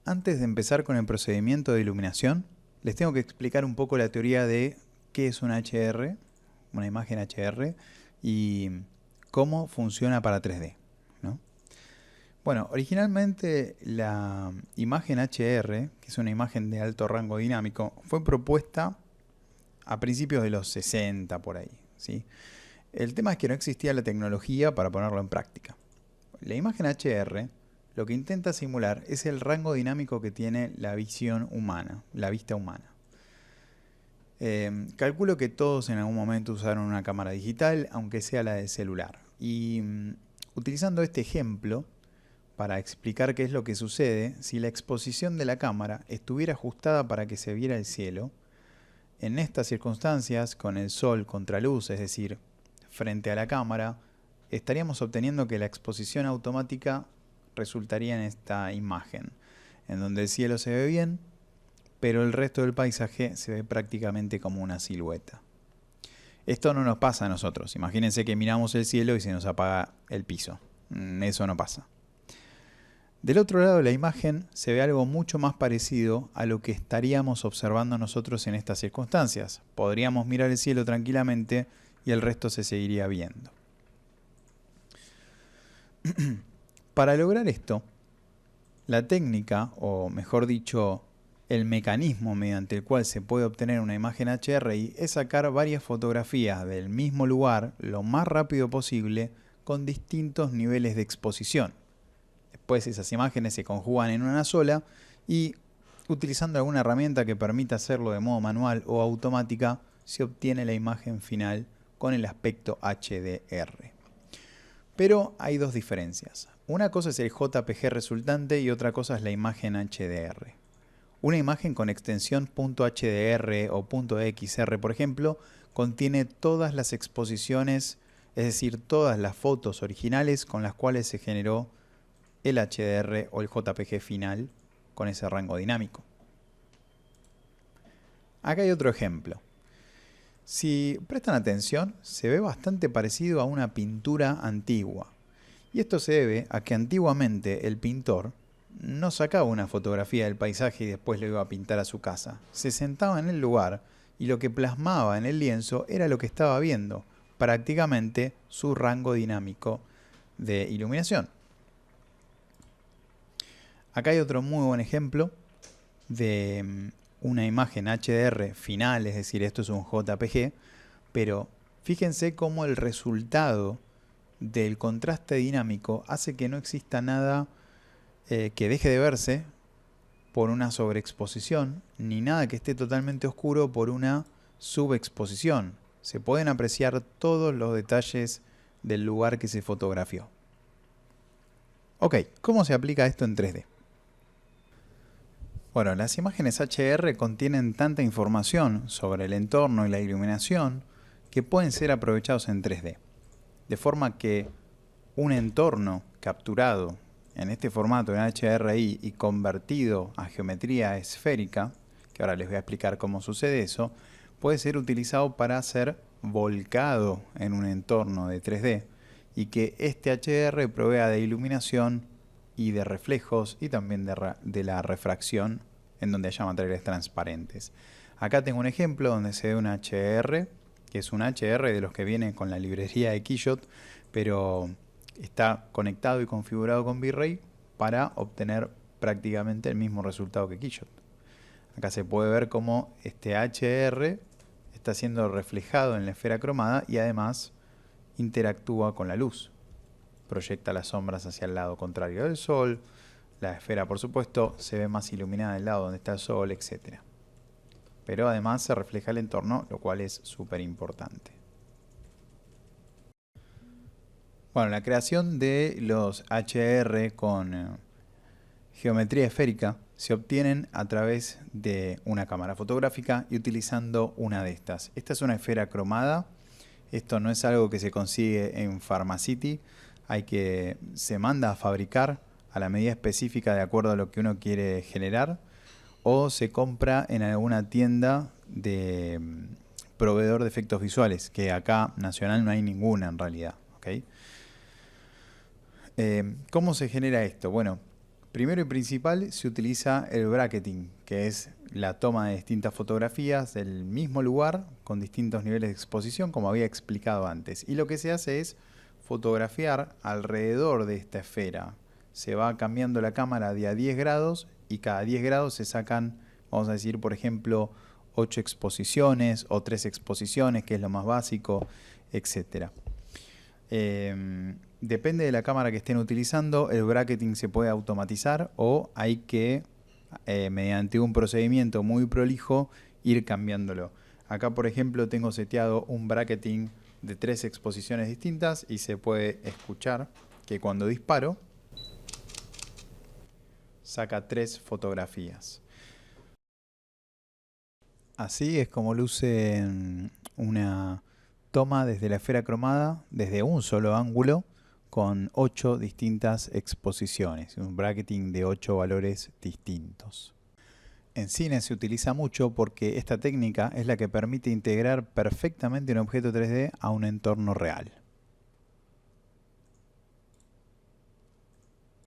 Antes de empezar con el procedimiento de iluminación, les tengo que explicar un poco la teoría de qué es una HDR, una imagen HDR, y cómo funciona para 3D, ¿no? Bueno, originalmente la imagen HDR, que es una imagen de alto rango dinámico, fue propuesta a principios de los 60 por ahí, ¿sí? El tema es que no existía la tecnología para ponerlo en práctica. La imagen HDR lo que intenta simular es el rango dinámico que tiene la visión humana, la vista humana. Calculo que todos en algún momento usaron una cámara digital, aunque sea la de celular. Y utilizando este ejemplo para explicar qué es lo que sucede si la exposición de la cámara estuviera ajustada para que se viera el cielo, en estas circunstancias, con el sol contra luz, es decir, frente a la cámara, estaríamos obteniendo que la exposición automática resultaría en esta imagen, en donde el cielo se ve bien, pero el resto del paisaje se ve prácticamente como una silueta. Esto no nos pasa a nosotros. Imagínense que miramos el cielo y se nos apaga el piso. Eso no pasa. Del otro lado de la imagen se ve algo mucho más parecido a lo que estaríamos observando nosotros en estas circunstancias. Podríamos mirar el cielo tranquilamente y el resto se seguiría viendo. Para lograr esto, la técnica, o mejor dicho, el mecanismo mediante el cual se puede obtener una imagen HDRI es sacar varias fotografías del mismo lugar lo más rápido posible con distintos niveles de exposición. Después esas imágenes se conjugan en una sola y, utilizando alguna herramienta que permita hacerlo de modo manual o automática, se obtiene la imagen final con el aspecto HDR. Pero hay dos diferencias. Una cosa es el JPG resultante y otra cosa es la imagen HDR. Una imagen con extensión .HDR o .XR, por ejemplo, contiene todas las exposiciones, es decir, todas las fotos originales con las cuales se generó el HDR o el JPG final con ese rango dinámico. Acá hay otro ejemplo. Si prestan atención, se ve bastante parecido a una pintura antigua. Y esto se debe a que antiguamente el pintor no sacaba una fotografía del paisaje y después lo iba a pintar a su casa. Se sentaba en el lugar y lo que plasmaba en el lienzo era lo que estaba viendo, prácticamente su rango dinámico de iluminación. Acá hay otro muy buen ejemplo de una imagen HDR final, es decir, esto es un JPG, pero fíjense cómo el resultado del contraste dinámico hace que no exista nada que deje de verse por una sobreexposición, ni nada que esté totalmente oscuro por una subexposición. Se pueden apreciar todos los detalles del lugar que se fotografió. Ok, ¿cómo se aplica esto en 3D? Bueno, las imágenes HDR contienen tanta información sobre el entorno y la iluminación que pueden ser aprovechados en 3D. De forma que un entorno capturado en este formato en HDRI y convertido a geometría esférica, que ahora les voy a explicar cómo sucede eso, puede ser utilizado para ser volcado en un entorno de 3D y que este HDR provea de iluminación y de reflejos y también de la refracción en donde haya materiales transparentes. Acá tengo un ejemplo donde se ve un HDR, que es un HDR de los que vienen con la librería de Keyshot, pero está conectado y configurado con V-Ray para obtener prácticamente el mismo resultado que Keyshot. Acá se puede ver cómo este HDR está siendo reflejado en la esfera cromada y además interactúa con la luz. Proyecta las sombras hacia el lado contrario del sol, la esfera por supuesto se ve más iluminada del lado donde está el sol, etc. Pero además se refleja el entorno, lo cual es súper importante. Bueno, la creación de los HDR con geometría esférica se obtienen a través de una cámara fotográfica y utilizando una de estas. Esta es una esfera cromada. Esto no es algo que se consigue en Pharmacity. Se manda a fabricar a la medida específica de acuerdo a lo que uno quiere generar, o se compra en alguna tienda de proveedor de efectos visuales, que acá nacional no hay ninguna en realidad. ¿Okay? ¿Cómo se genera esto? Bueno, Primero y principal se utiliza el bracketing, que es la toma de distintas fotografías del mismo lugar con distintos niveles de exposición, como había explicado antes. Y lo que se hace es fotografiar alrededor de esta esfera. Se va cambiando la cámara de a 10 grados y cada 10 grados se sacan, vamos a decir, por ejemplo, 8 exposiciones o 3 exposiciones, que es lo más básico, etc. Depende de la cámara que estén utilizando, el bracketing se puede automatizar o hay que, mediante un procedimiento muy prolijo, ir cambiándolo. Acá, por ejemplo, tengo seteado un bracketing de 3 exposiciones distintas y se puede escuchar que cuando disparo saca 3 fotografías. Así es como luce una toma desde la esfera cromada, desde un solo ángulo, con 8 distintas exposiciones, un bracketing de 8 valores distintos. En cine se utiliza mucho porque esta técnica es la que permite integrar perfectamente un objeto 3D a un entorno real.